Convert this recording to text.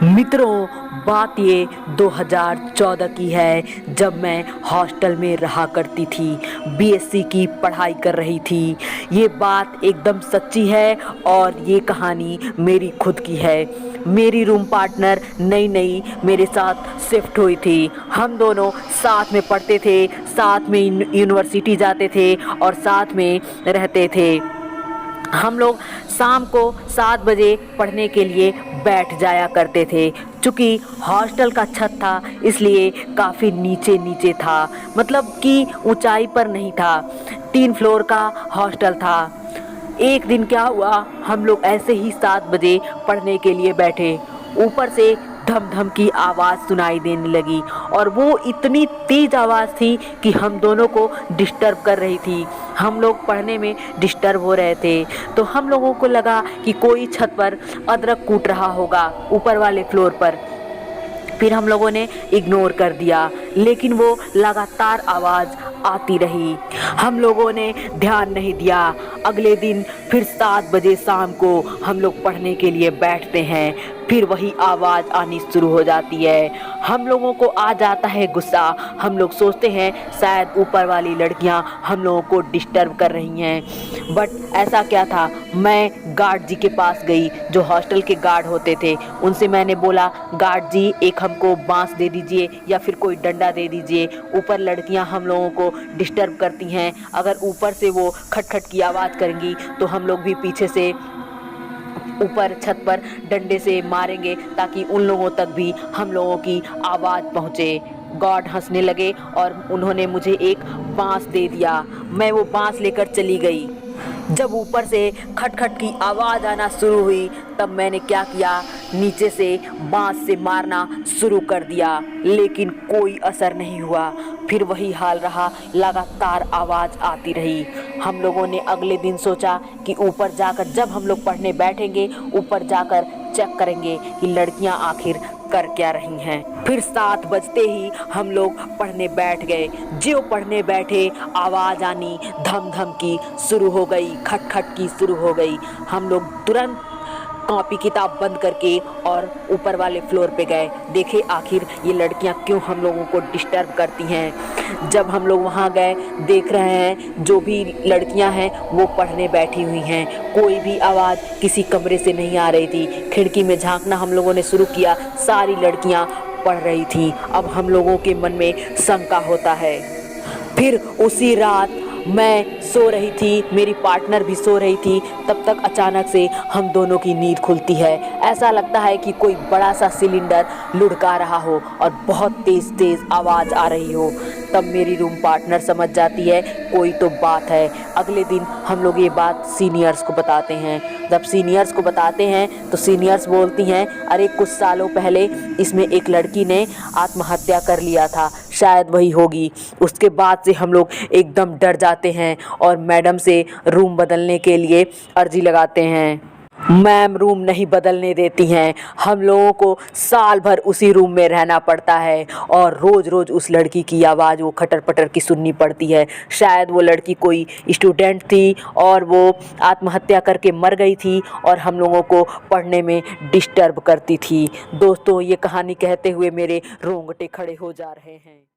मित्रों, बात ये 2014 की है जब मैं हॉस्टल में रहा करती थी, बीएससी की पढ़ाई कर रही थी। ये बात एकदम सच्ची है और ये कहानी मेरी खुद की है। मेरी रूम पार्टनर नई नई मेरे साथ शिफ्ट हुई थी। हम दोनों साथ में पढ़ते थे, साथ में यूनिवर्सिटी जाते थे और साथ में रहते थे। हम लोग शाम को 7 बजे पढ़ने के लिए बैठ जाया करते थे। चूँकि हॉस्टल का छत था इसलिए काफ़ी नीचे नीचे था, मतलब कि ऊंचाई पर नहीं था। 3 फ्लोर का हॉस्टल था। एक दिन क्या हुआ, हम लोग ऐसे ही 7 बजे पढ़ने के लिए बैठे, ऊपर से धम धम की आवाज़ सुनाई देने लगी और वो इतनी तेज़ आवाज़ थी कि हम दोनों को डिस्टर्ब कर रही थी। हम लोग पढ़ने में डिस्टर्ब हो रहे थे, तो हम लोगों को लगा कि कोई छत पर अदरक कूट रहा होगा ऊपर वाले फ्लोर पर। फिर हम लोगों ने इग्नोर कर दिया, लेकिन वो लगातार आवाज़ आती रही। हम लोगों ने ध्यान नहीं दिया। अगले दिन फिर 7 बजे शाम को हम लोग पढ़ने के लिए बैठते हैं, फिर वही आवाज़ आनी शुरू हो जाती है। हम लोगों को आ जाता है गुस्सा। हम लोग सोचते हैं शायद ऊपर वाली लड़कियां हम लोगों को डिस्टर्ब कर रही हैं, बट ऐसा क्या था। मैं गार्ड जी के पास गई, जो हॉस्टल के गार्ड होते थे। उनसे मैंने बोला, गार्ड जी एक हमको बांस दे दीजिए या फिर कोई डंडा दे दीजिए, ऊपर लड़कियां हम लोगों को डिस्टर्ब करती हैं। अगर ऊपर से वो खटखट की आवाज़ करेंगी तो हम लोग भी पीछे से ऊपर छत पर डंडे से मारेंगे ताकि उन लोगों तक भी हम लोगों की आवाज़ पहुँचे। गार्ड हंसने लगे और उन्होंने मुझे एक बांस दे दिया। मैं वो बांस लेकर चली गई। जब ऊपर से खटखट की आवाज़ आना शुरू हुई तब मैंने क्या किया, नीचे से बांस से मारना शुरू कर दिया, लेकिन कोई असर नहीं हुआ। फिर वही हाल रहा, लगातार आवाज़ आती रही। हम लोगों ने अगले दिन सोचा कि ऊपर जाकर, जब हम लोग पढ़ने बैठेंगे, ऊपर जाकर चेक करेंगे कि लड़कियां आखिर कर क्या रही हैं। फिर 7 बजते ही हम लोग पढ़ने बैठ गए। जो पढ़ने बैठे आवाज़ आनी धम धम की शुरू हो गई, खटखट की शुरू हो गई। हम लोग तुरंत कॉपी किताब बंद करके और ऊपर वाले फ्लोर पे गए, देखे आखिर ये लड़कियां क्यों हम लोगों को डिस्टर्ब करती हैं। जब हम लोग वहाँ गए, देख रहे हैं जो भी लड़कियां हैं वो पढ़ने बैठी हुई हैं। कोई भी आवाज़ किसी कमरे से नहीं आ रही थी। खिड़की में झांकना हम लोगों ने शुरू किया, सारी लड़कियां पढ़ रही थी। अब हम लोगों के मन में शंका होता है। फिर उसी रात मैं सो रही थी, मेरी पार्टनर भी सो रही थी, तब तक अचानक से हम दोनों की नींद खुलती है। ऐसा लगता है कि कोई बड़ा सा सिलेंडर लुढ़का रहा हो और बहुत तेज़ तेज़ आवाज़ आ रही हो। तब मेरी रूम पार्टनर समझ जाती है कोई तो बात है। अगले दिन हम लोग ये बात सीनियर्स को बताते हैं। जब सीनियर्स को बताते हैं तो सीनियर्स बोलती हैं, अरे कुछ सालों पहले इसमें एक लड़की ने आत्महत्या कर लिया था, शायद वही होगी। उसके बाद से हम लोग एकदम डर जाते हैं और मैडम से रूम बदलने के लिए अर्जी लगाते हैं। मैम रूम नहीं बदलने देती हैं। हम लोगों को साल भर उसी रूम में रहना पड़ता है और रोज़ रोज़ उस लड़की की आवाज़ वो खटर पटर की सुननी पड़ती है। शायद वो लड़की कोई स्टूडेंट थी और वो आत्महत्या करके मर गई थी और हम लोगों को पढ़ने में डिस्टर्ब करती थी। दोस्तों, ये कहानी कहते हुए मेरे रोंगटे खड़े हो जा रहे हैं।